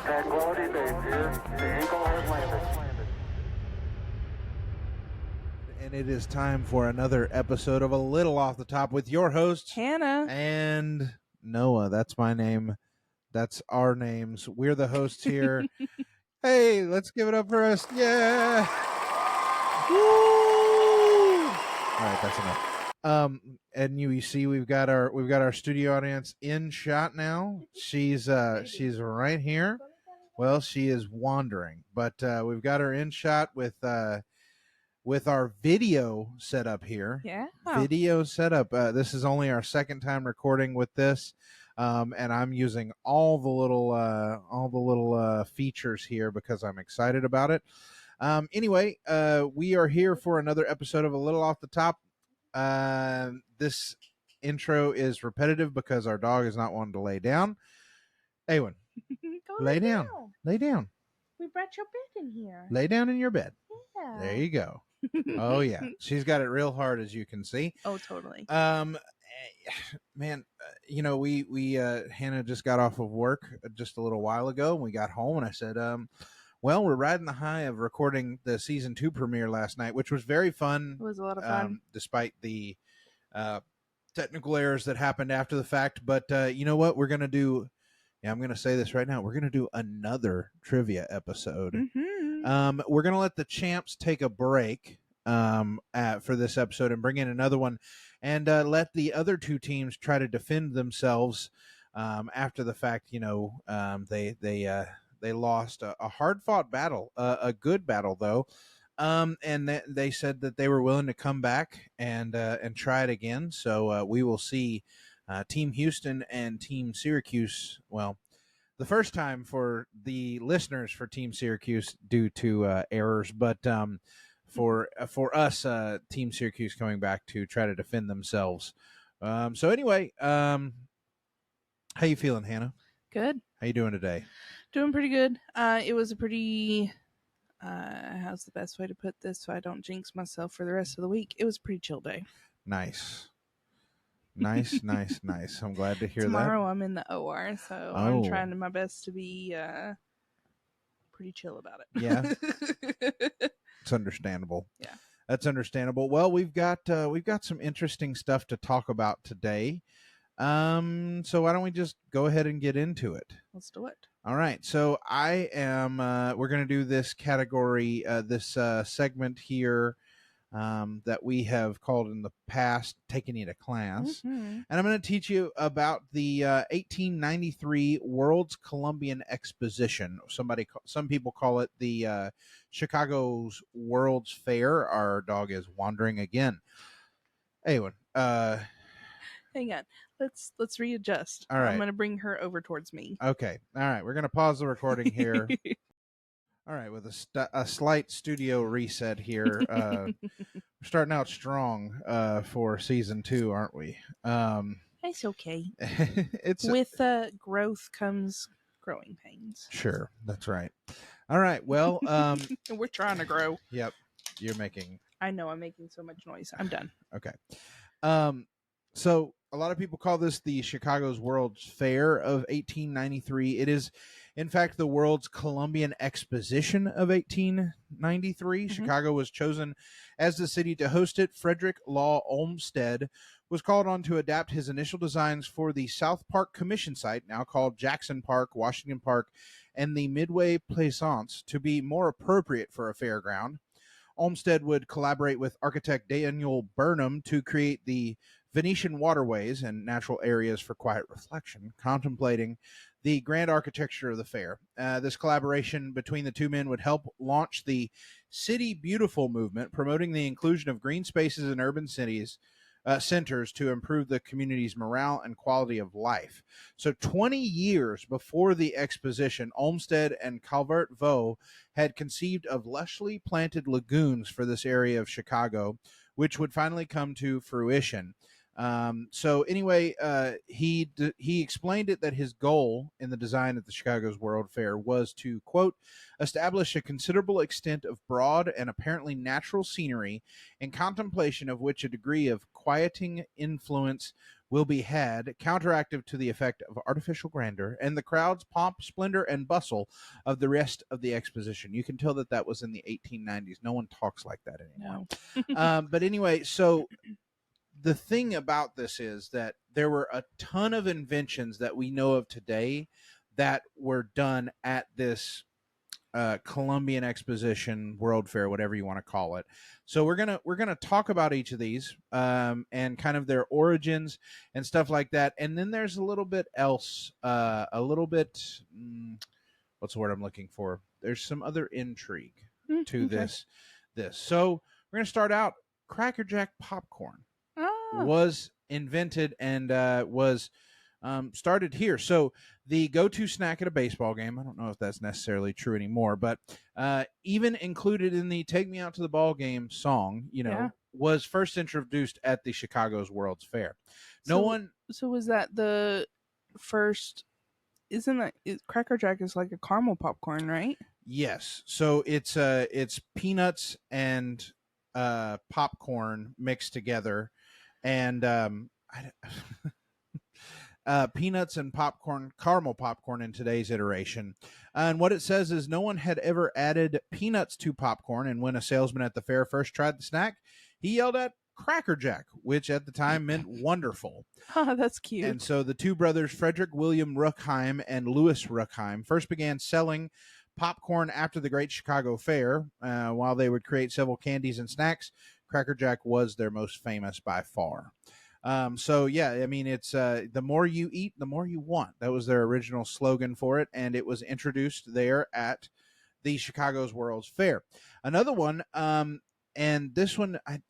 Tranquility Base here. The Eagle has landed. And it is time for another episode of A Little Off the Top with your hosts, Hannah and Noah. That's my name. That's our names. We're the hosts here. Hey, let's give it up for us. Yeah. Woo! All right, that's enough. And you see we've got our studio audience in shot now. She's right here. Well, she is wandering, but we've got her in shot with our video setup here. Yeah. Video setup. This is only our second time recording with this, and I'm using all the little features here because I'm excited about it. Anyway, we are here for another episode of A Little Off the Top. This intro is repetitive because our dog is not wanting to lay down. Awen, Go lay down. Lay down. We brought your bed in here. Lay down in your bed. Yeah. There you go. Oh yeah, she's got it real hard, as you can see. Oh, totally. Man, we Hannah just got off of work just a little while ago, and we got home, and I said, well, we're riding the high of recording the season 2 premiere last night, which was very fun. It was a lot of fun, despite the technical errors that happened after the fact. But you know what? We're gonna do. Yeah, I'm gonna say this right now. We're gonna do another trivia episode. Mm-hmm. We're going to let the champs take a break for this episode and bring in another one, and let the other two teams try to defend themselves after the fact. They lost a hard-fought battle, a good battle though, and they said that they were willing to come back and try it again. So we will see Team Houston and Team Syracuse. Well, the first time for the listeners for Team Syracuse due to errors, but for us, Team Syracuse coming back to try to defend themselves. So anyway, how you feeling, Hannah? Good. How you doing today? Doing pretty good. It was a pretty. How's the best way to put this so I don't jinx myself for the rest of the week? It was a pretty chill day. Nice. Nice. I'm glad to hear Tomorrow I'm in the OR, so I'm trying my best to be pretty chill about it. Yeah. It's understandable. Yeah. That's understandable. Well, we've got some interesting stuff to talk about today. So why don't we just go ahead and get into it? Let's do it. All right. So I am we're going to do this category, this segment here that we have called in the past Taking It a Class. Mm-hmm. And I'm going to teach you about the 1893 World's Columbian Exposition. Some people call it the Chicago's World's Fair. Our dog is wandering again. Anyway, hang on. Let's readjust. All right. I'm going to bring her over towards me. Okay. All right. We're going to pause the recording here. All right, with a slight studio reset here. We're starting out strong for season 2, aren't we? It's okay. It's with growth comes growing pains. Sure, that's right. All right, well, we're trying to grow. Yep, you're making. I know I'm making so much noise. I'm done. Okay. So a lot of people call this the Chicago's World's Fair of 1893. It is, in fact, the World's Columbian Exposition of 1893. Mm-hmm. Chicago was chosen as the city to host it. Frederick Law Olmsted was called on to adapt his initial designs for the South Park Commission site, now called Jackson Park, Washington Park, and the Midway Plaisance, to be more appropriate for a fairground. Olmsted would collaborate with architect Daniel Burnham to create the Venetian waterways and natural areas for quiet reflection, contemplating the grand architecture of the fair. This collaboration between the two men would help launch the City Beautiful movement, promoting the inclusion of green spaces in urban cities centers to improve the community's morale and quality of life. So 20 years before the exposition, Olmsted and Calvert Vaux had conceived of lushly planted lagoons for this area of Chicago, which would finally come to fruition. So anyway, he explained it that his goal in the design of the Chicago's World Fair was to, quote, establish a considerable extent of broad and apparently natural scenery, in contemplation of which a degree of quieting influence will be had, counteractive to the effect of artificial grandeur and the crowd's pomp, splendor, and bustle of the rest of the exposition. You can tell that that was in the 1890s. No one talks like that anymore. No. But anyway, so the thing about this is that there were a ton of inventions that we know of today that were done at this Columbian Exposition, World Fair, whatever you want to call it. So we're gonna talk about each of these and kind of their origins and stuff like that. And then there's a little bit else, a little bit. What's the word I'm looking for? There's some other intrigue to Okay. this. So we're gonna start out. Cracker Jack popcorn was invented and was started here. So the go-to snack at a baseball game, I don't know if that's necessarily true anymore, but even included in the Take Me Out to the Ball Game song, was first introduced at the Chicago's World's Fair. So was that the first? Isn't that Cracker Jack is like a caramel popcorn, right? Yes. So it's peanuts and popcorn mixed together, and peanuts and popcorn, caramel popcorn in today's iteration. And what it says is no one had ever added peanuts to popcorn. And when a salesman at the fair first tried the snack, he yelled at Cracker Jack, which at the time meant wonderful. Oh, that's cute. And so the two brothers, Frederick William Ruckheim and Louis Ruckheim, first began selling popcorn after the Great Chicago Fair. While they would create several candies and snacks, Cracker Jack was their most famous by far. So yeah, I mean, it's the more you eat, the more you want. That was their original slogan for it, and it was introduced there at the Chicago's World's Fair. Another one, and this one I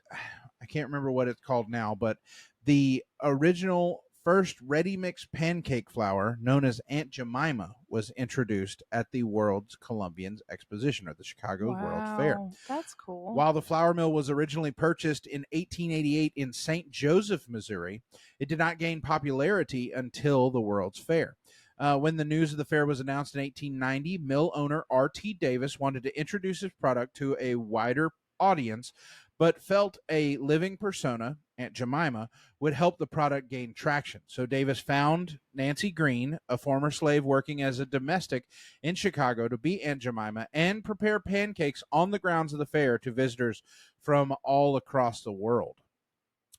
can't remember what it's called now, but the original first ready mix pancake flour, known as Aunt Jemima, was introduced at the World's Columbian Exposition, or the Chicago's World's Fair. That's cool. While the flour mill was originally purchased in 1888 in St. Joseph, Missouri, it did not gain popularity until the World's Fair. When the news of the fair was announced in 1890, mill owner R.T. Davis wanted to introduce his product to a wider audience, but felt a living persona, Aunt Jemima, would help the product gain traction. So Davis found Nancy Green, a former slave working as a domestic in Chicago, to be Aunt Jemima and prepare pancakes on the grounds of the fair to visitors from all across the world.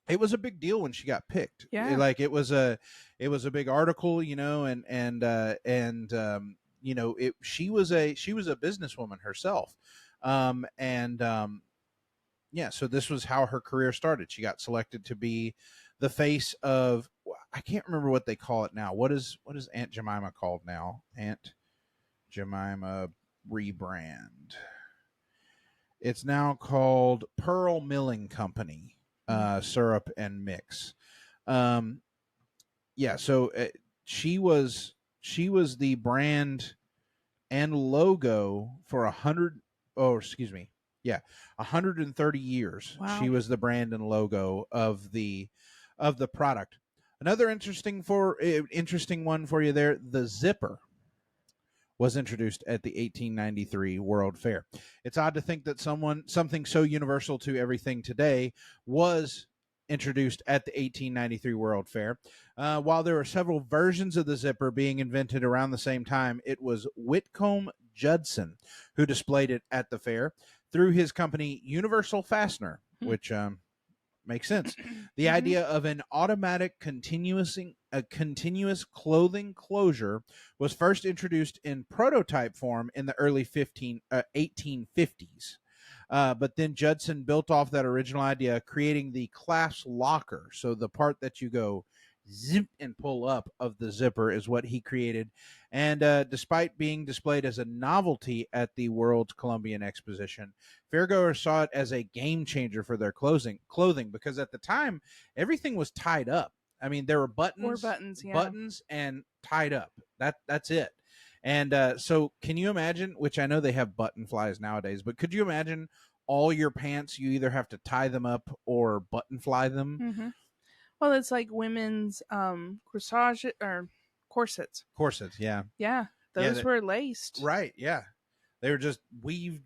It was a big deal when she got picked. Yeah. It was a big article, she was a businesswoman herself. Yeah, so this was how her career started. She got selected to be the face of, I can't remember what they call it now. What is Aunt Jemima called now? Aunt Jemima rebrand. It's now called Pearl Milling Company, Syrup and Mix. Yeah, so she was the brand and logo for 130 years. Wow. She was the brand and logo of the product. Another interesting one for you there, the zipper was introduced at the 1893 World Fair. It's odd to think that something so universal to everything today was introduced at the 1893 World Fair. While there were several versions of the zipper being invented around the same time, it was Whitcomb Judson who displayed it at the fair through his company Universal Fastener, which makes sense. The idea of an automatic continuous clothing closure was first introduced in prototype form in the early 1850s. But then Judson built off that original idea, creating the clasp locker. So the part that you go zip and pull up of the zipper is what he created. And despite being displayed as a novelty at the World's Columbian Exposition, fairgoers saw it as a game changer for their clothing because at the time everything was tied up. I mean, there were Or buttons, yeah. buttons and tied up. That's it. And so, can you imagine? Which I know they have button flies nowadays, but could you imagine all your pants? You either have to tie them up or button fly them. Mm-hmm. Well, it's like women's corsage or corsets. Corsets, yeah. Yeah, those were laced. Right, yeah. They were just weaved,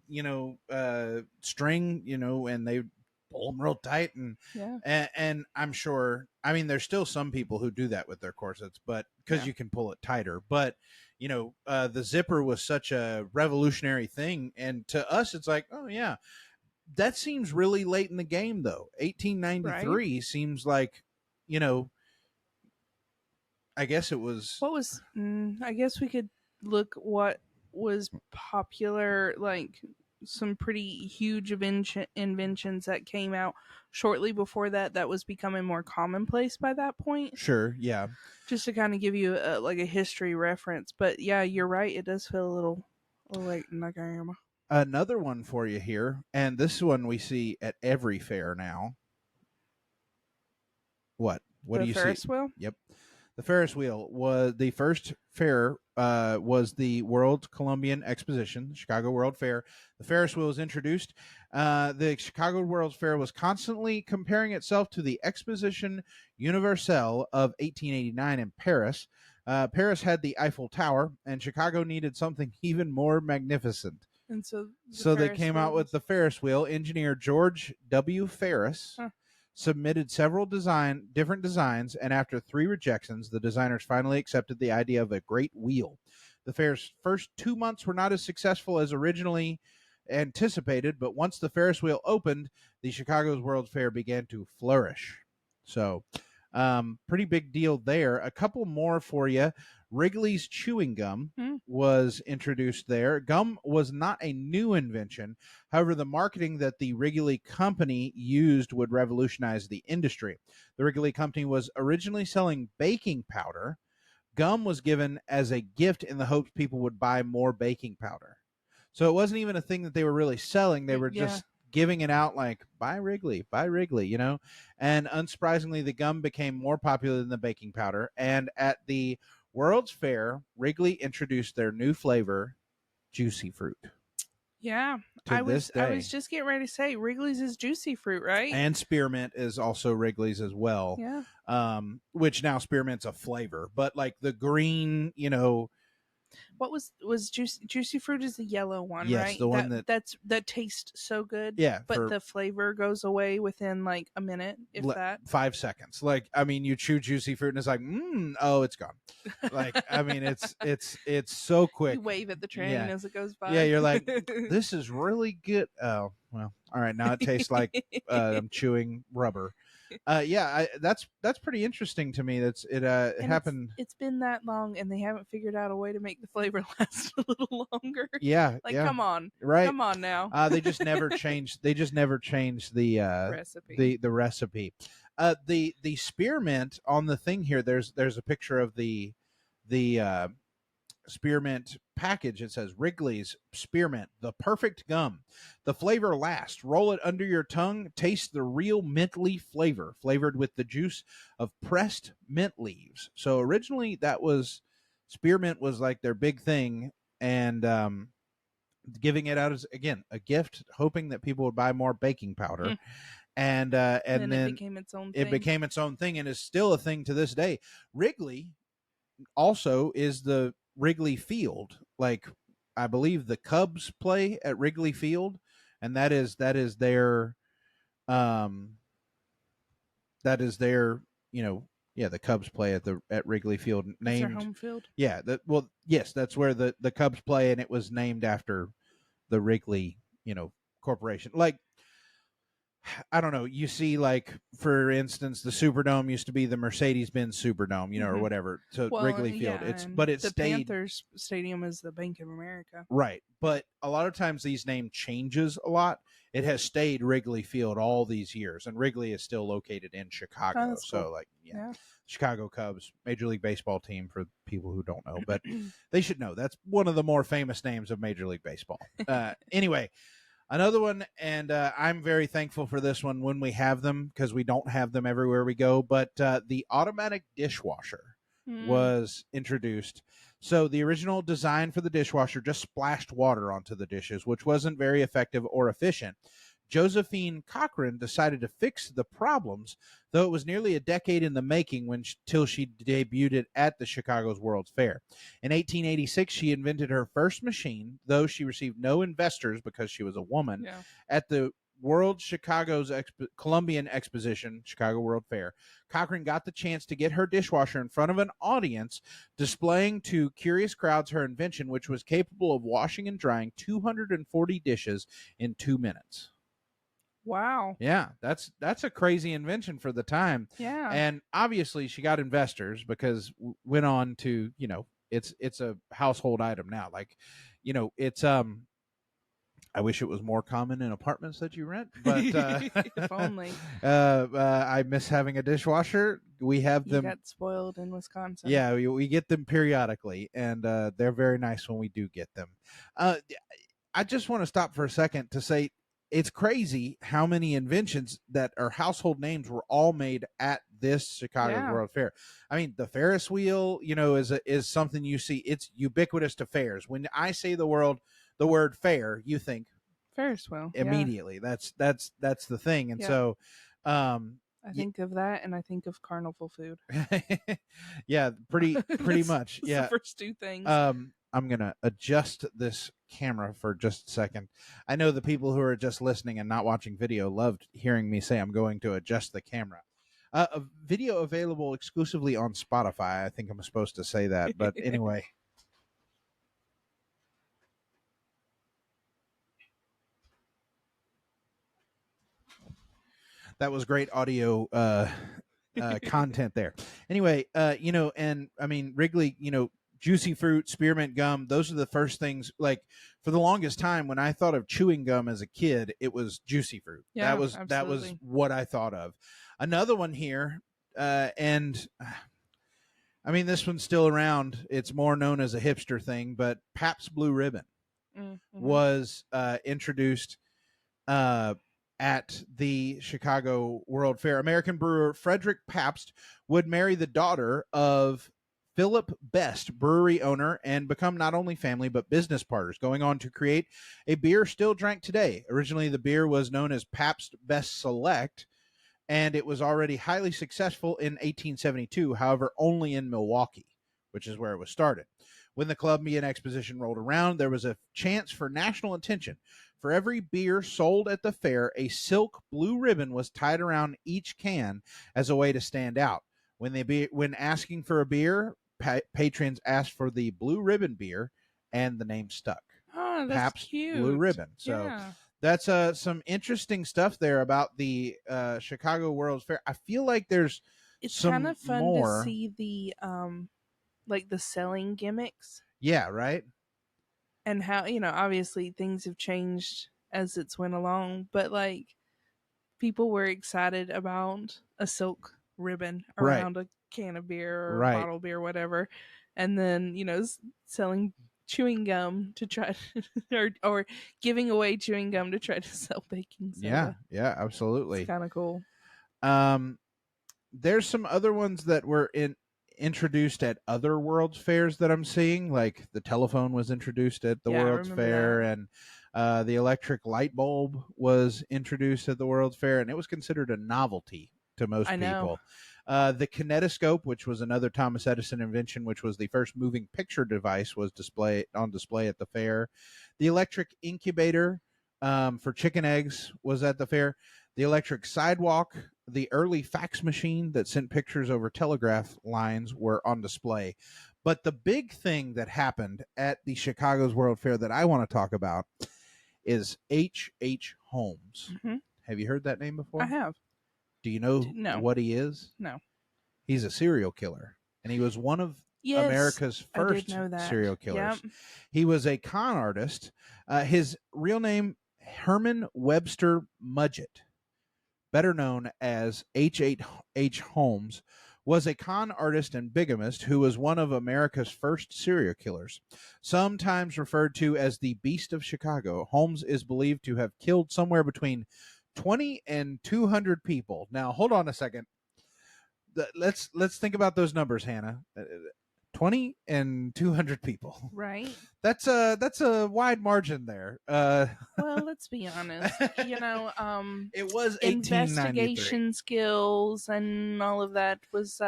string, and they pull them real tight, and I'm sure. I mean, there's still some people who do that with their corsets, but because you can pull it tighter. But the zipper was such a revolutionary thing, and to us, it's like, oh yeah, that seems really late in the game, though. 1893 seems like, I guess it was. What was? I guess we could look what was popular, like some pretty huge inventions that came out shortly before that was becoming more commonplace by that point. Sure, yeah. Just to kind of give you a history reference. But yeah, you're right. It does feel a little late in the game. Another one for you here, and this one we see at every fair now. What do you see? The Ferris wheel? Yep. The Ferris wheel was the first fair, was the World Columbian Exposition, the Chicago World Fair. The Ferris wheel was introduced. The Chicago World Fair was constantly comparing itself to the Exposition Universelle of 1889 in Paris. Paris had the Eiffel Tower, and Chicago needed something even more magnificent. And so they came out with the Ferris wheel. Engineer George W. Ferris submitted several different designs, and after 3 rejections, the designers finally accepted the idea of a great wheel. The fair's first 2 months were not as successful as originally anticipated, but once the Ferris wheel opened, the Chicago's World Fair began to flourish. So, pretty big deal there. A couple more for you. Wrigley's chewing gum was introduced there. Gum was not a new invention. However, the marketing that the Wrigley Company used would revolutionize the industry. The Wrigley Company was originally selling baking powder. Gum was given as a gift in the hopes people would buy more baking powder. So it wasn't even a thing that they were really selling. They were just giving it out like, buy Wrigley, And unsurprisingly, the gum became more popular than the baking powder. And at the World's Fair, Wrigley introduced their new flavor, Juicy Fruit. Yeah, I was just getting ready to say Wrigley's is Juicy Fruit, right? And spearmint is also Wrigley's as well. Yeah. Which now spearmint's a flavor, but like the green, What was Juicy Fruit is the yellow one, yes, right? The one that tastes so good. Yeah, but the flavor goes away within like a minute, if that. 5 seconds. Like, I mean, you chew Juicy Fruit and it's like, oh, it's gone. Like, I mean, it's so quick. You wave at the train as it goes by. Yeah, you're like, this is really good. Oh, well, all right. Now it tastes like I'm chewing rubber. That's pretty interesting to me. It happened. It's been that long, and they haven't figured out a way to make the flavor last a little longer. Yeah, come on, right? Come on now. They just never changed. They just never changed the recipe. The recipe. The spearmint on the thing here. There's a picture of the spearmint package. It says Wrigley's Spearmint, the perfect gum. The flavor lasts. Roll it under your tongue. Taste the real mint leaf flavor, flavored with the juice of pressed mint leaves. So originally that was spearmint was like their big thing, and giving it out as, again, a gift, hoping that people would buy more baking powder. And then it became its own thing. It became its own thing and is still a thing to this day. Wrigley also is the Wrigley Field. Like, I believe the Cubs play at Wrigley Field, and that is their the Cubs play at Wrigley Field, named their home field. Yeah, yes, that's where the Cubs play, and it was named after the Wrigley, corporation. Like, I don't know. You see, like, for instance, the Superdome used to be the Mercedes-Benz Superdome, or whatever. So Wrigley Field. It stayed. Panthers Stadium is the Bank of America. Right, but a lot of times these name changes a lot, it has stayed Wrigley Field all these years, and Wrigley is still located in Chicago. that's So, cool. like, yeah, Yeah. Chicago Cubs, Major League Baseball team for people who don't know, but they should know. That's one of the more famous names of Major League Baseball. Anyway, another one, and I'm very thankful for this one when we have them, because we don't have them everywhere we go. But the automatic dishwasher was introduced. So the original design for the dishwasher just splashed water onto the dishes, which wasn't very effective or efficient. Josephine Cochran decided to fix the problems, though it was nearly a decade in the making till she debuted it at the Chicago's World's Fair. In 1886, she invented her first machine, though she received no investors because she was a woman. Yeah. At the Chicago's Columbian Exposition, Chicago World Fair, Cochran got the chance to get her dishwasher in front of an audience, displaying to curious crowds her invention, which was capable of washing and drying 240 dishes in 2 minutes. Wow. Yeah, that's a crazy invention for the time. Yeah. And obviously she got investors because went on to, it's a household item now. Like, it's I wish it was more common in apartments that you rent, but If only. I miss having a dishwasher. We have You them. got spoiled in Wisconsin. Yeah, we get them periodically, and they're very nice when we do get them. I just want to stop for a second to say it's crazy how many inventions that are household names were all made at this Chicago's Yeah. World Fair. I mean, the Ferris wheel, is something you see. It's ubiquitous to fairs. When I say the word fair, you think Ferris wheel. immediately. Yeah. That's the thing. And Yeah. so I think of that, and I think of carnival food. yeah, pretty much. That's Yeah. the first two things. I'm gonna adjust this camera for just a second. I know the people who are just listening and not watching video loved hearing me say I'm going to adjust the camera. A video available exclusively on Spotify. I think I'm supposed to say that, but anyway. That was great audio content there. Anyway, and I mean Wrigley, juicy fruit, spearmint gum, those are the first things. Like, for the longest time when I thought of chewing gum as a kid, it was juicy fruit. Yeah, that was absolutely. what I thought of. Another one here, and I mean, this one's still around. It's more known as a hipster thing, but Pabst Blue Ribbon was introduced at the Chicago World Fair. American brewer Frederick Pabst would marry the daughter of Philip Best, brewery owner, and become not only family but business partners, going on to create a beer still drank today. Originally, the beer was known as Pabst Best Select, and it was already highly successful in 1872, however, only in Milwaukee, which is where it was started. When the Columbian Exposition rolled around, there was a chance for national attention. For every beer sold at the fair, a silk blue ribbon was tied around each can as a way to stand out. When asking for a beer, patrons asked for the blue ribbon beer, and the name stuck. Oh, that's Pabst cute. Blue Ribbon. So yeah. that's some interesting stuff there about the Chicago World's Fair. I feel like there's It's some kind of fun more. to see the like the selling gimmicks Yeah, right? and how, obviously things have changed as it's went along, but like people were excited about a silk ribbon Right. around a can of beer or Right. bottle of beer, whatever, and then selling chewing gum to try or giving away chewing gum to try to sell baking soda. Yeah, absolutely. It's kind of cool. There's some other ones that were introduced at other World's Fairs that I'm seeing, like the telephone was introduced at the Yeah, I World's remember Fair, that. and the electric light bulb was introduced at the World's Fair, and it was considered a novelty to most I know. people. The kinetoscope, which was another Thomas Edison invention, which was the first moving picture device, was on display at the fair. The electric incubator for chicken eggs was at the fair. The electric sidewalk, the early fax machine that sent pictures over telegraph lines were on display. But the big thing that happened at the Chicago's World Fair that I want to talk about is H.H. Holmes. Mm-hmm. Have you heard that name before? I have. Do you know No. what he is? No. He's a serial killer, and he was one of America's first serial killers. Yep. He was a con artist. His real name, Herman Webster Mudgett, better known as H. Holmes, was a con artist and bigamist who was one of America's first serial killers. Sometimes referred to as the Beast of Chicago, Holmes is believed to have killed somewhere between 20 and 200 people. Now, hold on a second. Let's think about those numbers, Hannah. 20 and 200 people. Right. That's a wide margin there. Well, let's be honest. You know, it was 1893. investigation skills and all of that was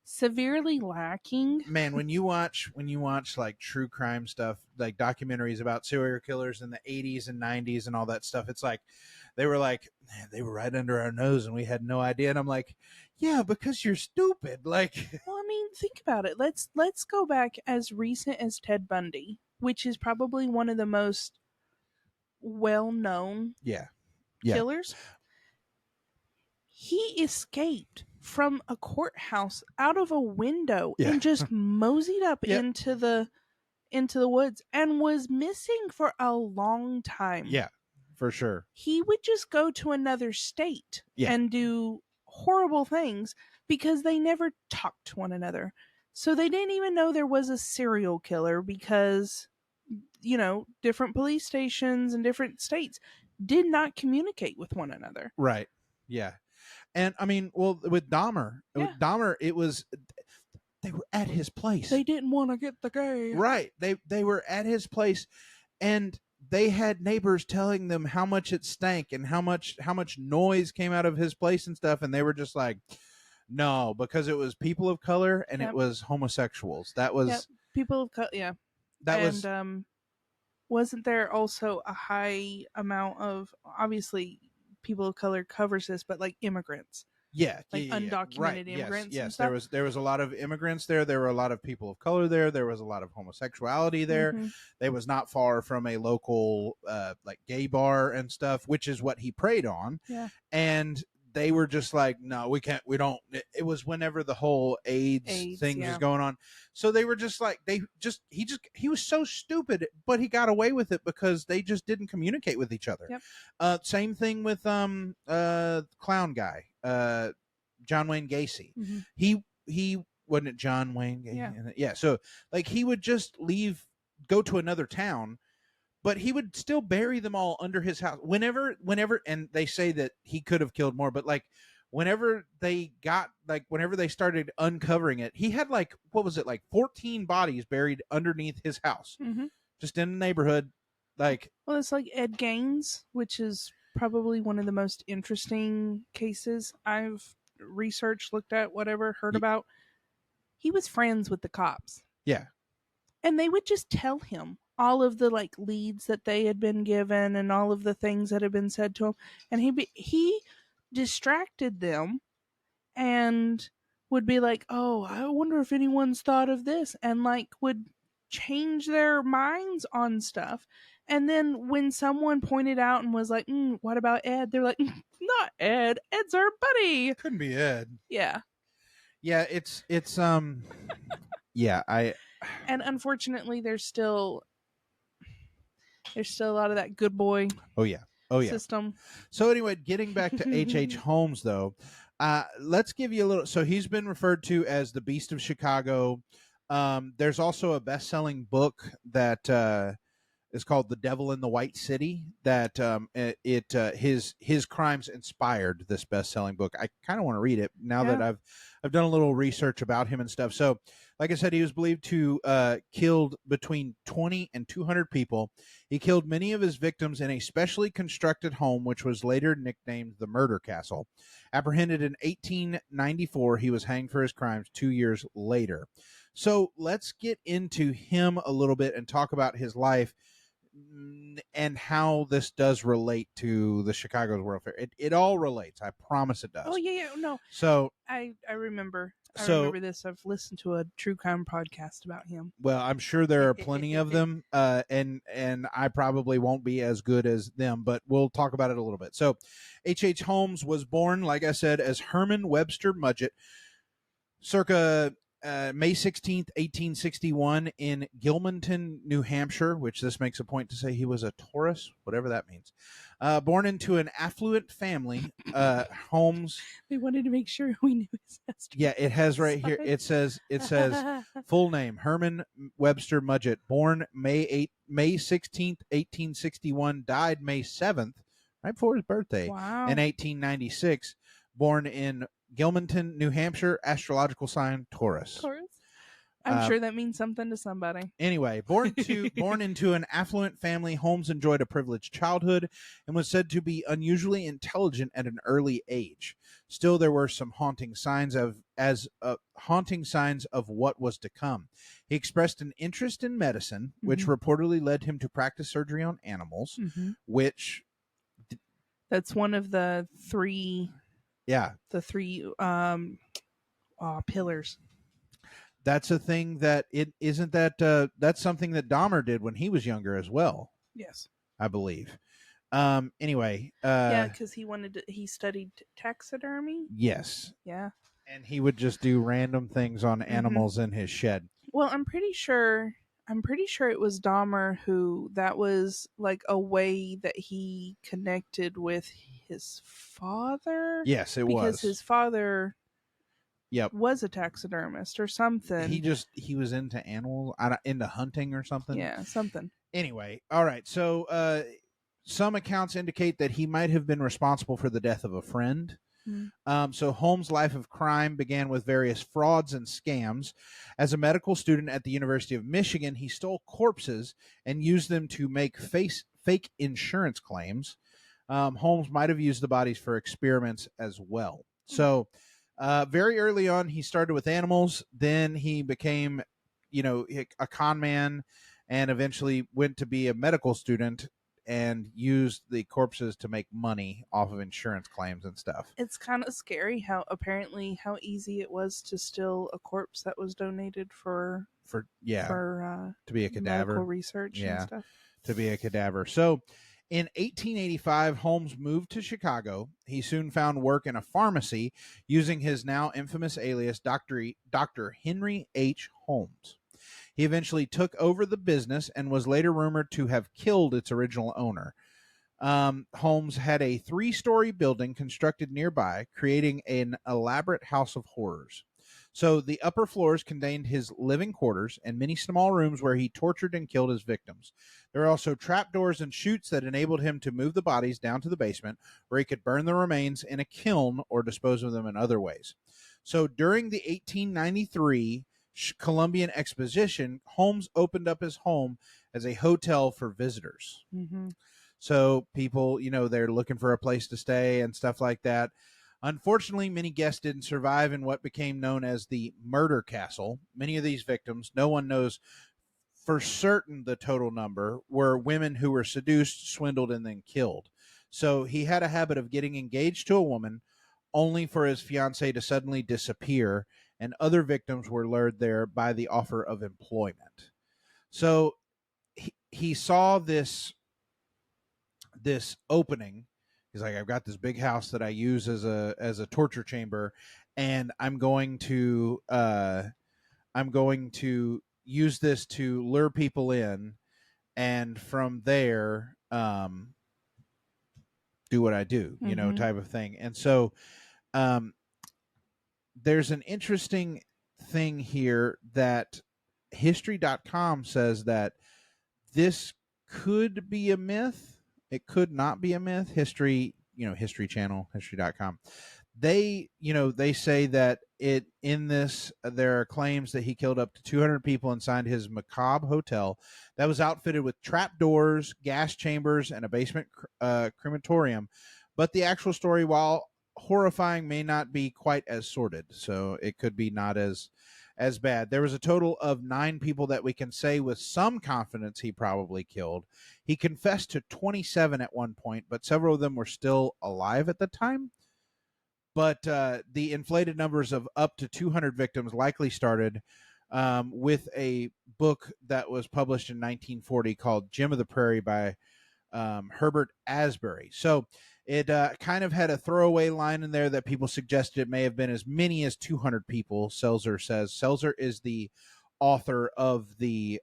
severely lacking. Man, when you watch like true crime stuff, like documentaries about serial killers in the 80s and 90s and all that stuff, it's like they were right under our nose and we had no idea. And I'm like, yeah, because you're stupid. Like, Well, I mean, think about it. Let's go back as recent as Ted Bundy, which is probably one of the most well-known yeah. killers. He escaped from a courthouse out of a window and just moseyed up into the woods and was missing for a long time. Yeah, for sure. He would just go to another state and do horrible things because they never talked to one another. So they didn't even know there was a serial killer because, you know, different police stations in different states did not communicate with one another. Right. Yeah. And I mean, well, with Dahmer, it was they were at his place. They didn't want to get the gay. Right. They were at his place and they had neighbors telling them how much it stank and how much noise came out of his place and stuff, and they were just like, no, because it was people of color and it was homosexuals. That was people of color. Yeah. That and, was wasn't there also a high amount of, obviously people of color covers this, but like immigrants? Undocumented right. immigrants. Yes, and stuff? there was a lot of immigrants there. There were a lot of people of color there. There was a lot of homosexuality there. Mm-hmm. They was not far from a local like gay bar and stuff, which is what he preyed on. Yeah. And they were just like, no, we can't. We don't. It was whenever the whole AIDS thing was going on. So they were just like, he was so stupid, but he got away with it because they just didn't communicate with each other. Yep. Same thing with clown guy, John Wayne Gacy. Mm-hmm. He wasn't it John Wayne Gacy? Yeah. So like he would just go to another town, but he would still bury them all under his house whenever, and they say that he could have killed more, but like whenever they started uncovering it, he had like, what was it, like 14 bodies buried underneath his house, just in the neighborhood. Like, well, it's like Ed Gaines, which is probably one of the most interesting cases I've researched, looked at, whatever, heard about. He was friends with the cops. Yeah. And they would just tell him all of the like leads that they had been given and all of the things that had been said to him, and he distracted them and would be like, oh, I wonder if anyone's thought of this, and like would change their minds on stuff. And then when someone pointed out and was like, what about Ed, they're like, not Ed, Ed's our buddy. Couldn't be Ed. Yeah it's yeah. And unfortunately there's still a lot of that good boy system. So anyway, getting back to H. Holmes, though, let's give you a little. So he's been referred to as the Beast of Chicago. There's also a best-selling book that is called The Devil in the White City. That his crimes inspired this best-selling book. I kind of want to read it now that I've done a little research about him and stuff. So, like I said, he was believed to killed between 20 and 200 people. He killed many of his victims in a specially constructed home, which was later nicknamed the Murder Castle. Apprehended in 1894, he was hanged for his crimes 2 years later. So let's get into him a little bit and talk about his life and how this does relate to the Chicago's World Fair. It all relates. I promise it does. Oh, yeah, no. So I remember. I remember this. I've listened to a true crime podcast about him. Well, I'm sure there are plenty of them, and I probably won't be as good as them, but we'll talk about it a little bit. So H. Holmes was born, like I said, as Herman Webster Mudgett, circa May 16th, 1861, in Gilmanton, New Hampshire, which this makes a point to say he was a Taurus, whatever that means. Born into an affluent family, Holmes. They wanted to make sure we knew his astrological Yeah, it has right here. sign. It says full name Herman Webster Mudgett, born May 16th, 1861, died May 7th, right before his birthday, Wow. in 1896. Born in Gilmanton, New Hampshire, astrological sign Taurus. Taurus. I'm sure that means something to somebody. Anyway, born into an affluent family, Holmes enjoyed a privileged childhood and was said to be unusually intelligent at an early age. Still, there were some haunting signs of what was to come. He expressed an interest in medicine, which reportedly led him to practice surgery on animals, which that's one of the three. Yeah, the three pillars. That's a thing that it isn't that that's something that Dahmer did when he was younger as well. Yes, I believe. Anyway, yeah, because he studied taxidermy. Yes. Yeah, and he would just do random things on animals in his shed. Well, I'm pretty sure it was Dahmer who that was like a way that he connected with his father. Yes, it because was. his father Yep. was a taxidermist or something. He was into animals, into hunting or something. Yeah, something. Anyway, all right. So some accounts indicate that he might have been responsible for the death of a friend. So Holmes' life of crime began with various frauds and scams. As a medical student at the University of Michigan, he stole corpses and used them to make fake insurance claims. Holmes might have used the bodies for experiments as well. So very early on, he started with animals. Then he became, a con man, and eventually went to be a medical student and used the corpses to make money off of insurance claims and stuff. It's kind of scary how easy it was to steal a corpse that was donated for to be a cadaver, medical research and stuff. To be a cadaver. So in 1885, Holmes moved to Chicago. He soon found work in a pharmacy using his now infamous alias, Dr. Henry H. Holmes. He eventually took over the business and was later rumored to have killed its original owner. Holmes had a 3-story building constructed nearby, creating an elaborate house of horrors. So the upper floors contained his living quarters and many small rooms where he tortured and killed his victims. There were also trapdoors and chutes that enabled him to move the bodies down to the basement, where he could burn the remains in a kiln or dispose of them in other ways. So during the 1893 Columbian Exposition, Holmes opened up his home as a hotel for visitors. So people, they're looking for a place to stay and stuff like that. Unfortunately, many guests didn't survive in what became known as the Murder Castle. Many of these victims, no one knows for certain the total number, were women who were seduced, swindled, and then killed. So he had a habit of getting engaged to a woman only for his fiancée to suddenly disappear, and other victims were lured there by the offer of employment. So he saw this opening. He's like, I've got this big house that I use as a torture chamber, and I'm going to use this to lure people in, and from there do what I do, type of thing. And so there's an interesting thing here that history.com says that this could be a myth. It could not be a myth. History channel, history.com. They say that there are claims that he killed up to 200 people inside his macabre hotel that was outfitted with trapdoors, gas chambers, and a basement crematorium. But the actual story, while horrifying, may not be quite as sordid. So it could be not as bad. There was a total of 9 people that we can say with some confidence he probably killed. He confessed to 27 at one point, but several of them were still alive at the time. But the inflated numbers of up to 200 victims likely started with a book that was published in 1940 called Jim of the Prairie by Herbert Asbury. So It kind of had a throwaway line in there that people suggested it may have been as many as 200 people. Selzer says. Selzer is the author of the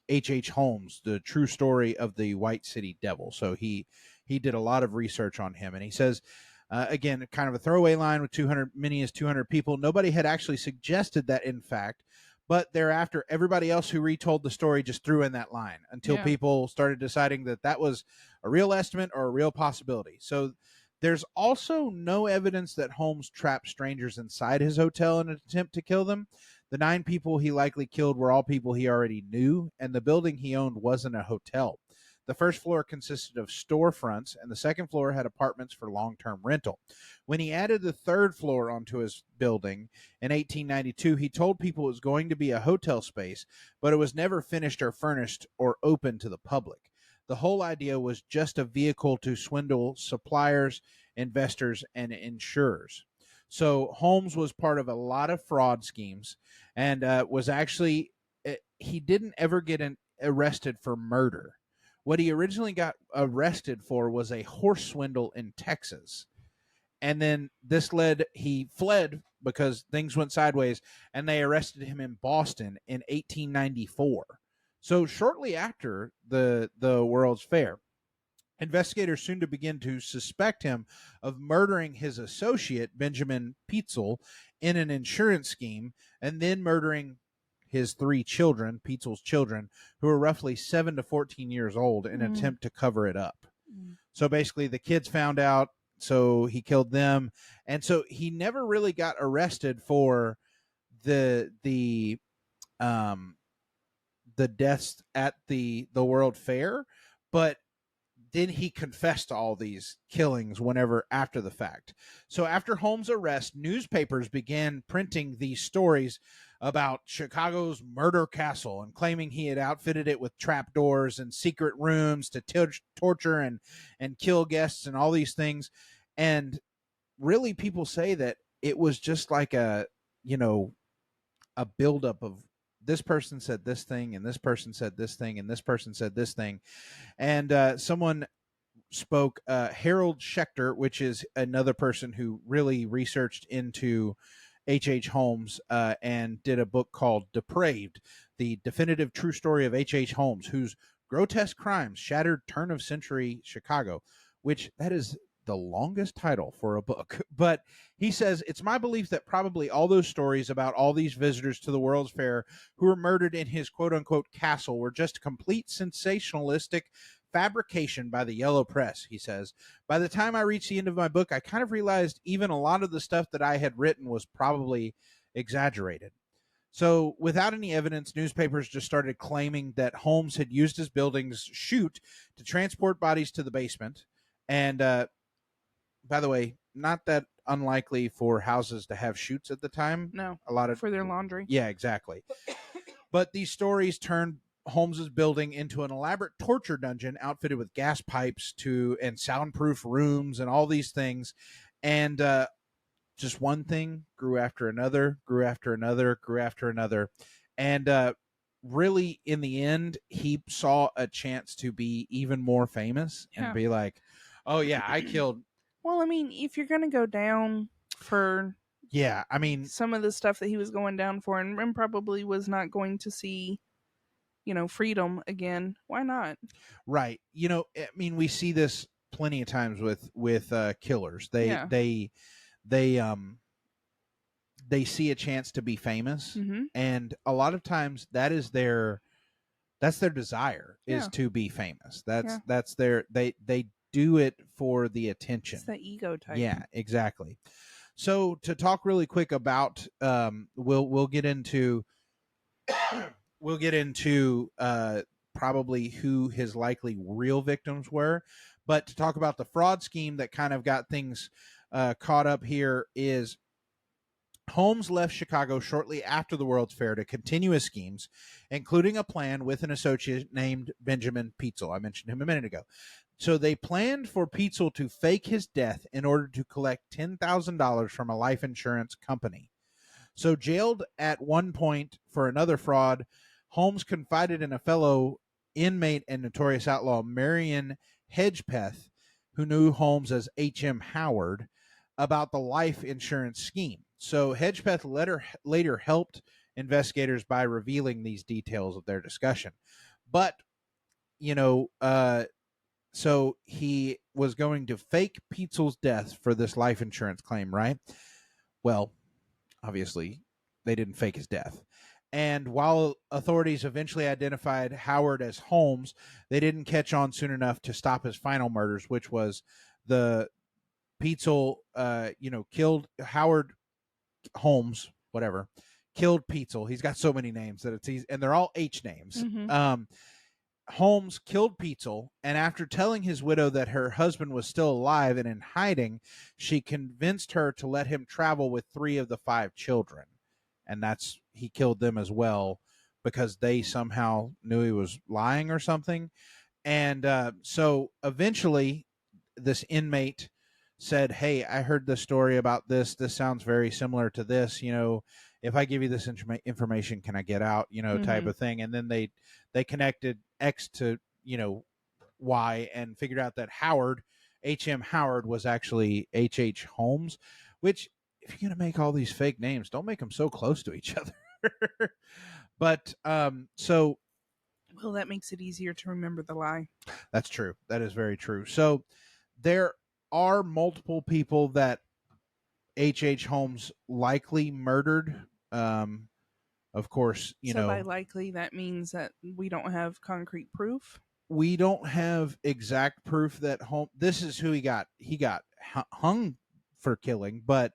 H. Holmes, the true story of the White City Devil. So he did a lot of research on him, and he says, again, kind of a throwaway line with 200, many as 200 people. Nobody had actually suggested that, in fact, but thereafter, everybody else who retold the story just threw in that line until people started deciding that that was a real estimate or a real possibility. So there's also no evidence that Holmes trapped strangers inside his hotel in an attempt to kill them. The 9 people he likely killed were all people he already knew, and the building he owned wasn't a hotel. The first floor consisted of storefronts, and the second floor had apartments for long-term rental. When he added the third floor onto his building in 1892, he told people it was going to be a hotel space, but it was never finished or furnished or open to the public. The whole idea was just a vehicle to swindle suppliers, investors, and insurers. So Holmes was part of a lot of fraud schemes, and was actually he didn't ever get arrested for murder. What he originally got arrested for was a horse swindle in Texas. And then he fled because things went sideways, and they arrested him in Boston in 1894. So shortly after the World's Fair, investigators soon to begin to suspect him of murdering his associate, Benjamin Peitzel, in an insurance scheme, and then murdering his 3 children, Peitzel's children, who were roughly 7 to 14 years old, in an attempt to cover it up. So basically, the kids found out, so he killed them. And so he never really got arrested for the deaths at the World Fair, but then he confessed to all these killings whenever after the fact. So after Holmes' arrest, newspapers began printing these stories about Chicago's murder castle and claiming he had outfitted it with trapdoors and secret rooms to torture and kill guests and all these things. And really, people say that it was just like a buildup of this person said this thing, and this person said this thing, and this person said this thing. And someone spoke, Harold Schechter, which is another person who really researched into H. Holmes, and did a book called Depraved, the definitive true story of H. Holmes, whose grotesque crimes shattered turn-of-century Chicago, which that is the longest title for a book. But he says, it's my belief that probably all those stories about all these visitors to the World's Fair who were murdered in his quote-unquote castle were just complete sensationalistic fabrication by the yellow press, he says. By the time I reached the end of my book, I kind of realized even a lot of the stuff that I had written was probably exaggerated. So without any evidence, newspapers just started claiming that Holmes had used his building's chute to transport bodies to the basement. And by the way, not that unlikely for houses to have chutes at the time. No, a lot of for their laundry. Yeah, exactly. But these stories turned Holmes's building into an elaborate torture dungeon outfitted with gas pipes and soundproof rooms and all these things. And just one thing grew after another, grew after another, grew after another. And really, in the end, he saw a chance to be even more famous and be like, oh, yeah, I killed. Well, I mean, if you're going to go down for some of the stuff that he was going down for, and probably was not going to see, freedom again, why not? Right. I mean, we see this plenty of times with killers. They see a chance to be famous, and a lot of times that's their desire, is to be famous. That's their they do it for the attention. It's the ego type. Yeah, exactly. So to talk really quick about, we'll get into probably who his likely real victims were, but to talk about the fraud scheme that kind of got things caught up here is Holmes left Chicago shortly after the World's Fair to continue his schemes, including a plan with an associate named Benjamin Peitzel. I mentioned him a minute ago. So they planned for Peitzel to fake his death in order to collect $10,000 from a life insurance company. So jailed at one point for another fraud, Holmes confided in a fellow inmate and notorious outlaw, Marion Hedgepeth, who knew Holmes as H.M. Howard, about the life insurance scheme. So Hedgepeth later helped investigators by revealing these details of their discussion. But, so he was going to fake Peitzel's death for this life insurance claim, right? Well, obviously, they didn't fake his death. And while authorities eventually identified Howard as Holmes, they didn't catch on soon enough to stop his final murders, which was the Peitzel, killed Howard Holmes, whatever, killed Peitzel. He's got so many names that it's easy, and they're all H names. Holmes killed Peitzel, and after telling his widow that her husband was still alive and in hiding, she convinced her to let him travel with 3 of the 5 children. And he killed them as well because they somehow knew he was lying or something. And so eventually this inmate said, "Hey, I heard the story about this. This sounds very similar to this. If I give you this information, can I get out? Type of thing." And then they connected X to Y and figured out that Howard, H.M. Howard, was actually H.H. Holmes. Which, if you're gonna make all these fake names, don't make them so close to each other. But so. Well, that makes it easier to remember the lie. That's true. That is very true. So there are multiple people that H.H. Holmes likely murdered. Of course, by likely, that means that we don't have concrete proof. We don't have exact proof that Holmes. This is who he got. He got hung for killing, but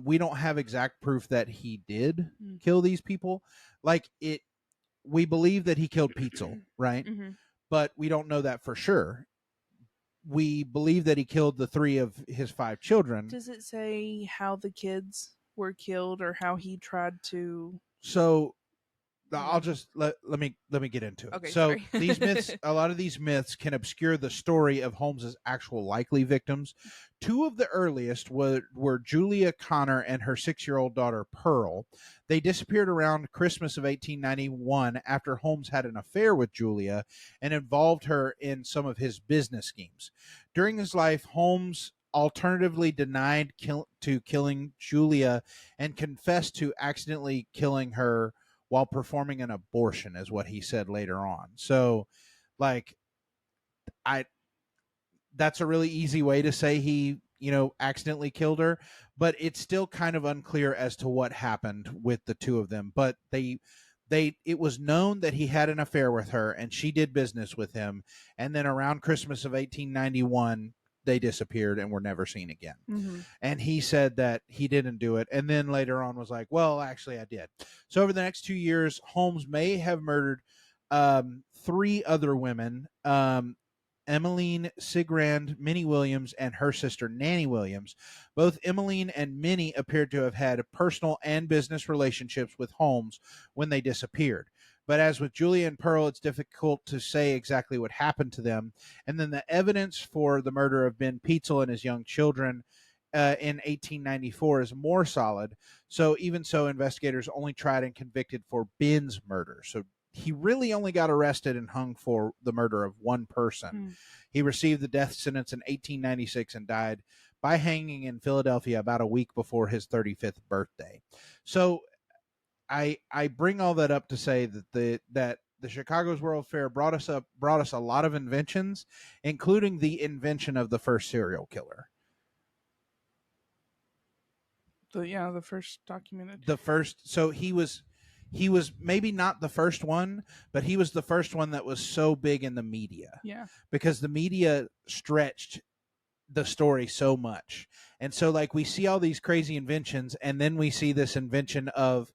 we don't have exact proof that he did kill these people. We believe that he killed Peitzel, right? But we don't know that for sure. We believe that he killed the 3 of his 5 children. Does it say how the kids were killed or how he tried to? So I'll just let me get into it. Okay, so sorry. These myths, a lot of these myths can obscure the story of Holmes's actual likely victims. 2 of the earliest were Julia Connor and her 6-year-old daughter Pearl. They disappeared around Christmas of 1891 after Holmes had an affair with Julia and involved her in some of his business schemes. During his life, Holmes alternatively denied killing Julia and confessed to accidentally killing her while performing an abortion, is what he said later on. So, that's a really easy way to say he, accidentally killed her, but it's still kind of unclear as to what happened with the 2 of them. But it was known that he had an affair with her and she did business with him. And then around Christmas of 1891, they disappeared and were never seen again. And he said that he didn't do it. And then later on was like, well, actually I did. So over the next 2 years, Holmes may have murdered 3 other women, Emmeline Sigrand Minnie Williams and her sister Nanny Williams. Both Emmeline and Minnie appeared to have had personal and business relationships with Holmes when they disappeared. But as with Julia and Pearl, it's difficult to say exactly what happened to them. And then the evidence for the murder of Ben Peitzel and his young children in 1894 is more solid. So even so, investigators only tried and convicted for Ben's murder. So he really only got arrested and hung for the murder of one person. He received the death sentence in 1896 and died by hanging in Philadelphia about a week before his 35th birthday. So I bring all that up to say that the Chicago's World Fair brought us a lot of inventions, including the invention of the first serial killer. The first documented. So he was maybe not the first one, but he was the first one that was so big in the media. Yeah. Because the media stretched the story so much. And so we see all these crazy inventions, and then we see this invention of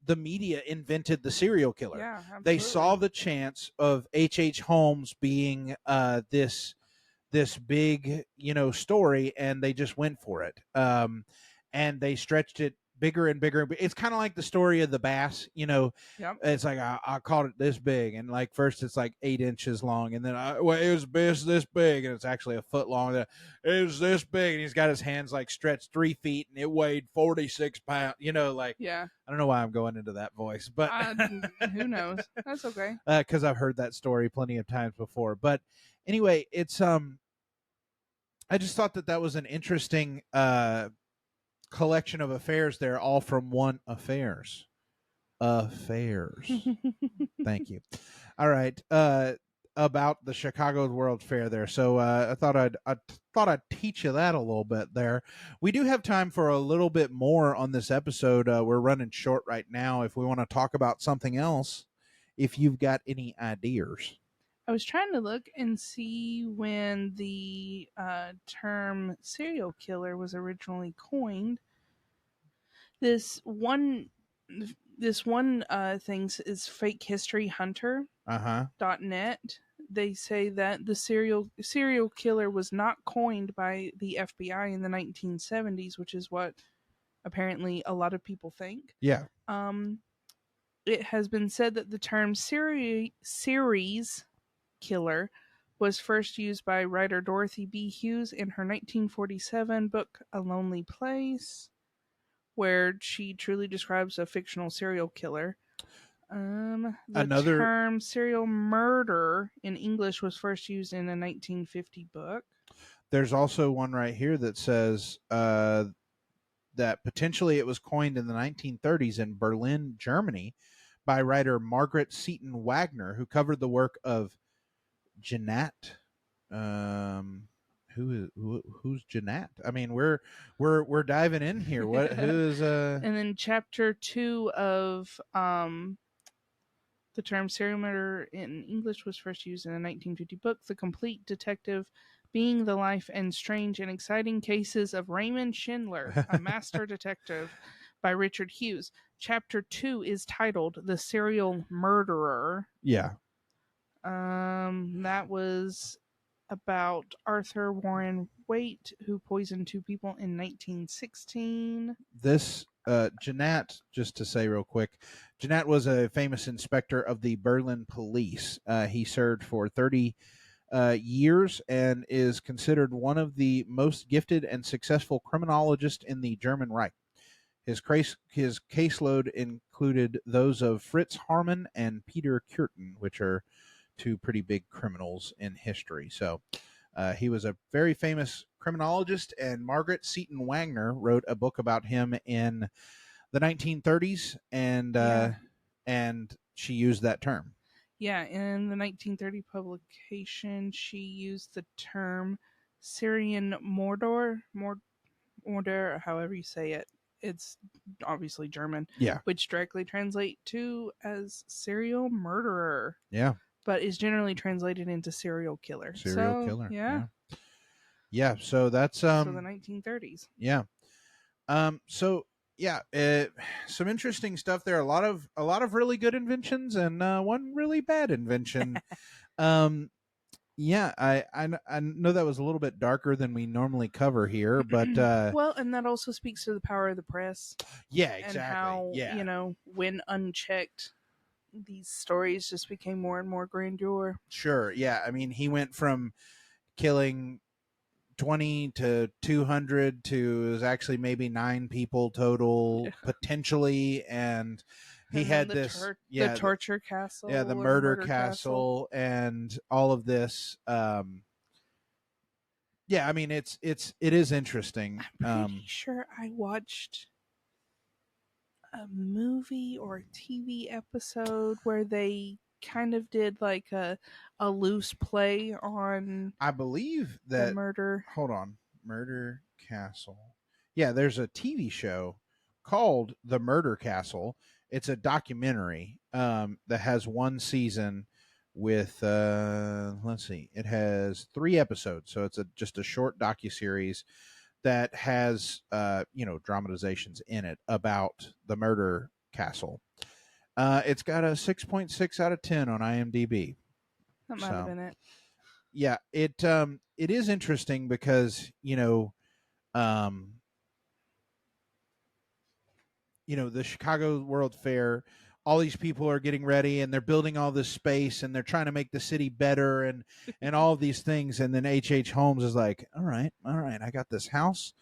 the media invented the serial killer. Yeah, absolutely. They saw the chance of H.H. Holmes being this big, story, and they just went for it. And they stretched it bigger and bigger. It's kind of like the story of the bass, Yep. It's like I caught it this big, and first it's 8 inches long, and then it was this big, and it's actually a foot long. It was this big, and he's got his hands stretched 3 feet, and it weighed 46 pounds. Yeah. I don't know why I'm going into that voice, but who knows? That's okay. Because I've heard that story plenty of times before. But anyway, it's I just thought that was an interesting collection of affairs there, all from one affairs. Thank you. All right. About the Chicago World Fair there. So I thought I'd teach you that a little bit there. We do have time for a little bit more on this episode. We're running short right now. If we want to talk about something else, if you've got any ideas. I was trying to look and see when the term serial killer was originally coined. This one, this one thing is fakehistoryhunter.net. They say that the serial killer was not coined by the FBI in the 1970s, which is what apparently a lot of people think. Yeah. It has been said that the term series killer was first used by writer Dorothy B. Hughes in her 1947 book A Lonely Place, where she truly describes a fictional serial killer. The term serial murder in English was first used in a 1950 book. There's also one right here that says that potentially it was coined in the 1930s in Berlin, Germany, by writer Margaret Seton Wagner, who covered the work of Jeanette. Who's Jeanette? I mean, we're diving in here. Who is And then chapter 2 of the term serial murder in English was first used in a 1950 book, The Complete Detective, Being the Life and Strange and Exciting Cases of Raymond Schindler, a Master Detective, by Richard Hughes. Chapter 2 is titled The Serial Murderer. Yeah. That was about Arthur Warren Waite, who poisoned 2 people in 1916. This Jeanette, just to say real quick, Jeanette was a famous inspector of the Berlin police. He served for 30 years and is considered one of the most gifted and successful criminologists in the German Reich. His caseload included those of Fritz Harman and Peter Kürten, which are 2 pretty big criminals in history. So he was a very famous criminologist, and Margaret Seton Wagner wrote a book about him in the 1930s, and she used that term. Yeah, in the 1930 publication, she used the term Syrian Mordor, however you say it. It's obviously German. Yeah. Which directly translate to as serial murderer. Yeah. But is generally translated into serial killer. Serial killer. Yeah. Yeah. So that's so the 1930s. Yeah. So yeah, some interesting stuff there. A lot of really good inventions and one really bad invention. Yeah, I know that was a little bit darker than we normally cover here, but well, and that also speaks to the power of the press. Yeah, exactly. And how, when unchecked, these stories just became more and more grandeur. Sure. Yeah. I mean, he went from killing 20 to 200 to it was actually maybe 9 people total potentially, and he had the torture castle, the murder castle, and all of this. Yeah, I mean it is interesting. I'm pretty sure I watched a movie or a TV episode where they kind of did like a loose play on, I believe that the murder. Hold on, Murder Castle. Yeah, there's a TV show called The Murder Castle. It's a documentary that has 1 season with let's see, it has 3 episodes, so it's just a short docuseries that has dramatizations in it about the Murder Castle. It's got a 6.6 out of 10 on IMDb. That might have been it. Yeah, it is interesting because the Chicago World Fair, all these people are getting ready and they're building all this space and they're trying to make the city better and all of these things, and then H.H. Holmes is like, all right, I got this house,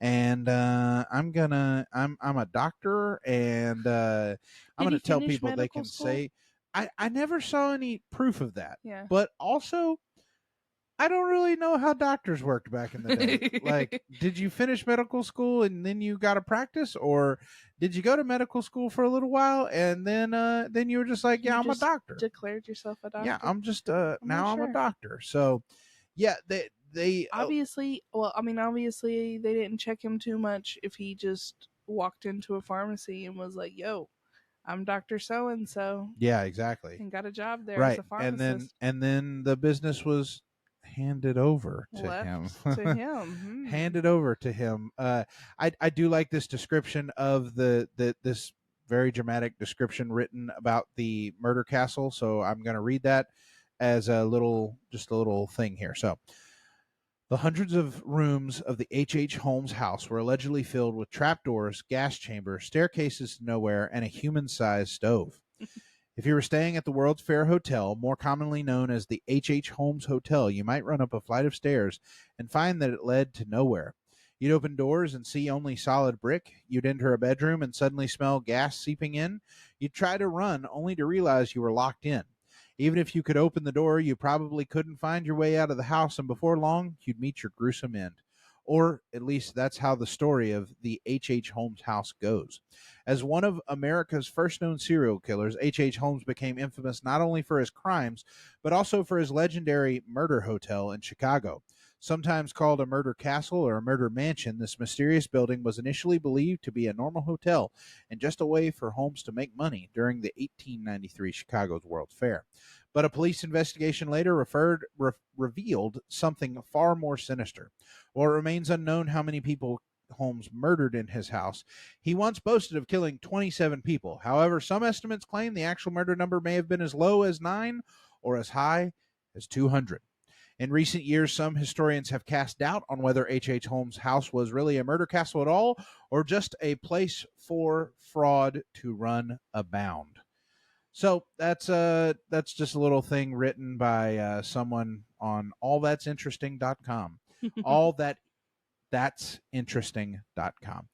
and I'm a doctor, and I'm gonna tell people they can say I never saw any proof of that. Yeah. But also I don't really know how doctors worked back in the day. Like, did you finish medical school and then you got a practice, or did you go to medical school for a little while and then you were just like, yeah, You I'm a just doctor. declared yourself a Yeah, doctor. I'm just I'm not now I'm a sure. doctor. So, yeah, they Obviously, well, I mean, obviously they didn't check him too much if he just walked into a pharmacy and was like, "Yo, I'm Doctor So and So," yeah, exactly. and got a job there as Right. a And then pharmacist. and then the business was handed over to him. Left to him. Handed over to him. I do like this description of the this very dramatic description written about the murder castle. So I'm going to read that as just a little thing here. So the hundreds of rooms of the H. Holmes house were allegedly filled with trapdoors, gas chambers, staircases to nowhere, and a human-sized stove. If you were staying at the World's Fair Hotel, more commonly known as the H. Holmes Hotel, you might run up a flight of stairs and find that it led to nowhere. You'd open doors and see only solid brick. You'd enter a bedroom and suddenly smell gas seeping in. You'd try to run only to realize you were locked in. Even if you could open the door, you probably couldn't find your way out of the house, and before long, you'd meet your gruesome end. Or at least that's how the story of the H. Holmes house goes. As one of America's first known serial killers, H. Holmes became infamous not only for his crimes, but also for his legendary murder hotel in Chicago. Sometimes called a murder castle or a murder mansion, this mysterious building was initially believed to be a normal hotel and just a way for Holmes to make money during the 1893 Chicago's World's Fair. But a police investigation later revealed something far more sinister. While it remains unknown how many people Holmes murdered in his house, he once boasted of killing 27 people. However, some estimates claim the actual murder number may have been as low as 9 or as high as 200. In recent years, some historians have cast doubt on whether H. Holmes' house was really a murder castle at all or just a place for fraud to run abound. So that's just a little thing written by someone on allthat'sinteresting.com. All that's interesting.com.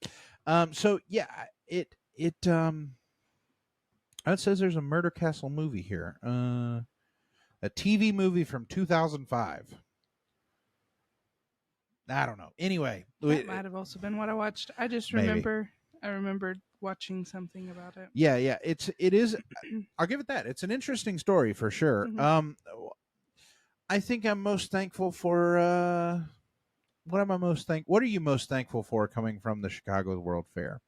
So yeah, it says there's a Murder Castle movie here. A TV movie from 2005. I don't know. Anyway, That might have also been what I watched. I just maybe. remembered watching something about it. Yeah, it is. I'll give it that. It's an interesting story for sure. Mhm. I think I'm most thankful for what are you most thankful for coming from the Chicago World Fair?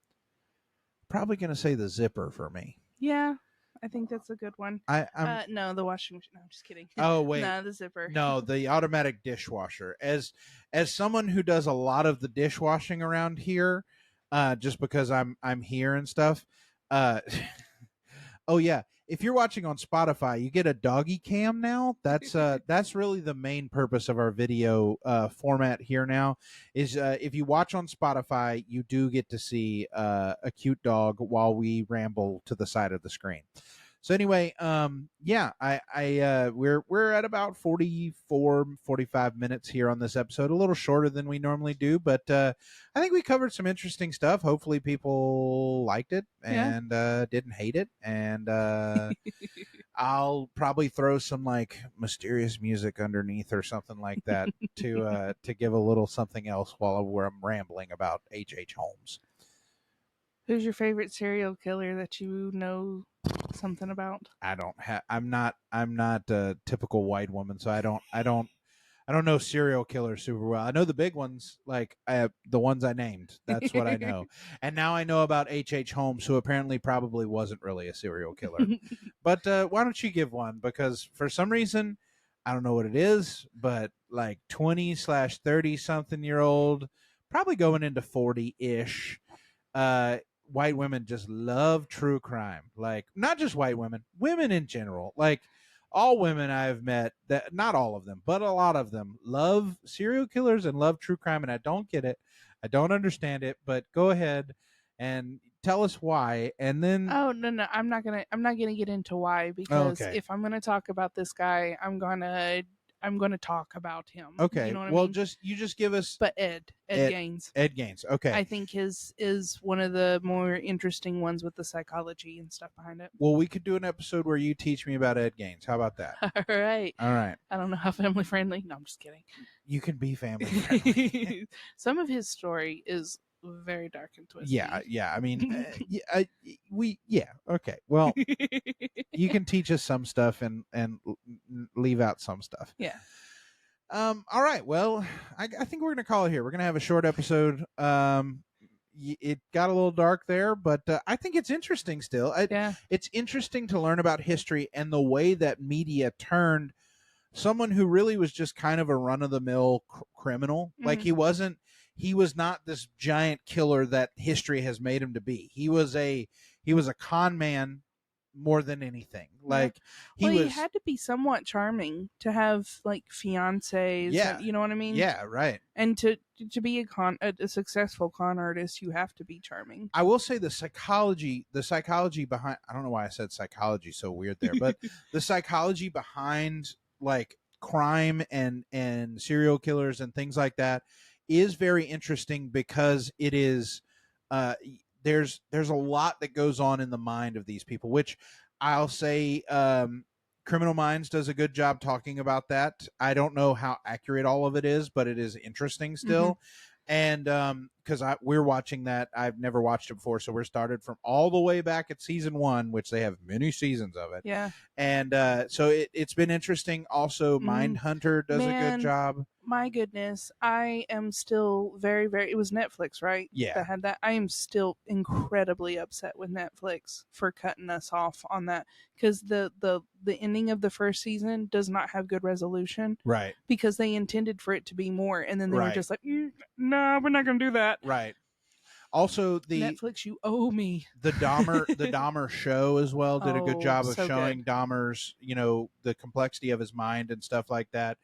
Probably going to say the zipper for me. Yeah, I think that's a good one. I'm No, the washing machine. No, I'm just kidding. Oh wait. No, the zipper. No, the automatic dishwasher. As someone who does a lot of the dishwashing around here, just because I'm here and stuff, uh oh yeah, if you're watching on Spotify, you get a doggy cam now. That's really the main purpose of our video format here now. Is if you watch on Spotify, you do get to see a cute dog while we ramble to the side of the screen. So anyway, yeah, we're at about 45 minutes here on this episode, a little shorter than we normally do, but I think we covered some interesting stuff. Hopefully people liked it and didn't hate it, and I'll probably throw some like mysterious music underneath or something like that to give a little something else while I'm rambling about H. Holmes. Who's your favorite serial killer that you know something about? I'm not a typical white woman, so I don't know serial killers super well. I know the big ones, like the ones I named. That's what I know. And now I know about H. Holmes, who apparently probably wasn't really a serial killer. But why don't you give one? Because for some reason, I don't know what it is, but like 20/30 something year old, probably going into 40-ish, white women just love true crime. Like not just white women, women in general. Like all women I've met, that not all of them, but a lot of them love serial killers and love true crime, and I don't get it. I don't understand it, but go ahead and tell us why, and then Oh no, I'm not gonna get into why, because okay. if I'm gonna talk about this guy, I'm gonna I'm going to talk about him. Okay. You know what I Well, mean? you just give us But Ed Gaines, Ed Gaines. Okay. I think his is one of the more interesting ones with the psychology and stuff behind it. Well, we could do an episode where you teach me about Ed Gaines. How about that? All right. All right. I don't know how family friendly. No, I'm just kidding. You can be family friendly. Some of his story is very dark and twisty. Yeah. I mean, okay. Well, you can teach us some stuff and leave out some stuff. Yeah. All right. Well, I think we're gonna call it here. We're gonna have a short episode. It got a little dark there, but I think it's interesting still. Yeah. It's interesting to learn about history and the way that media turned someone who really was just kind of a run-of-the-mill criminal. Mhm. Like he was not this giant killer that history has made him to be. He was a con man more than anything. Like he had to be somewhat charming to have like fiancés. Yeah. You know what I mean? Yeah, right. And to be a successful con artist, you have to be charming. I will say the psychology behind, I don't know why I said psychology so weird there, but the psychology behind like crime and serial killers and things like that is very interesting because it is there's a lot that goes on in the mind of these people, which I'll say Criminal Minds does a good job talking about that. I don't know how accurate all of it is, but it is interesting still. And because we're watching that, I've never watched it before, so we're started from all the way back at season 1, which they have many seasons of it. Yeah. And so it's been interesting. Also, Mindhunter does a good job. My goodness, I am still very, very. It was Netflix, right? Yeah. That had that. I am still incredibly upset with Netflix for cutting us off on that because the ending of the first season does not have good resolution. Right. Because they intended for it to be more, and then they were Right. just like, "No, we're not going to do that." Right. Also, the Netflix, you owe me. the Dahmer show as well did a good Oh, job of so showing good. Dahmer's, the complexity of his mind and stuff like that.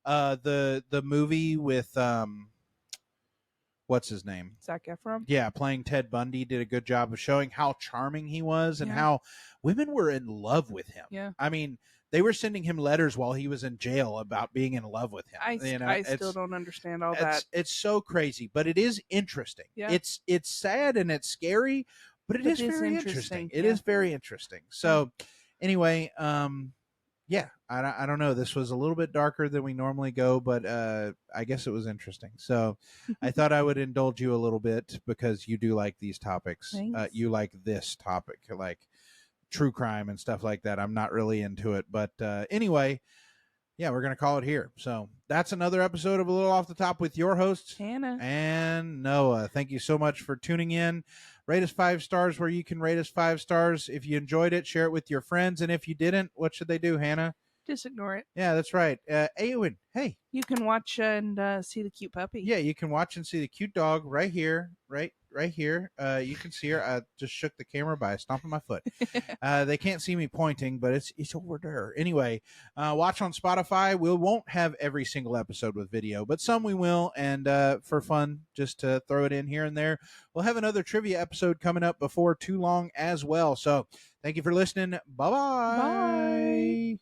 The movie with what's his name? Zac Efron. Yeah, playing Ted Bundy did a good job of showing how charming he was and Yeah. how women were in love with him. Yeah. I mean, they were sending him letters while he was in jail about being in love with him. I still don't understand all that. It's so crazy, but it is interesting. Yeah. It's sad and it's scary, but it is very interesting. It yeah. is very interesting. So, anyway, yeah, I don't know. This was a little bit darker than we normally go, but I guess it was interesting. So I thought I would indulge you a little bit because you do like these topics. Thanks. You like this topic, like true crime and stuff like that. I'm not really into it, but anyway, yeah, we're gonna call it here. So that's another episode of A Little Off the Top with your hosts, Hannah and Noah. Thank you so much for tuning in. Rate us 5 stars where you can rate us 5 stars. If you enjoyed it, share it with your friends. And if you didn't, what should they do, Hannah? just ignore it. Yeah, that's right. Eowyn, hey. You can watch and see the cute puppy. Yeah, you can watch and see the cute dog right here, right here. You can see her. I just shook the camera by stomping my foot. They can't see me pointing, but it's over there. Anyway, watch on Spotify. We won't have every single episode with video, but some we will. And for fun, just to throw it in here and there. We'll have another trivia episode coming up before too long as well. So thank you for listening. Bye-bye. Bye.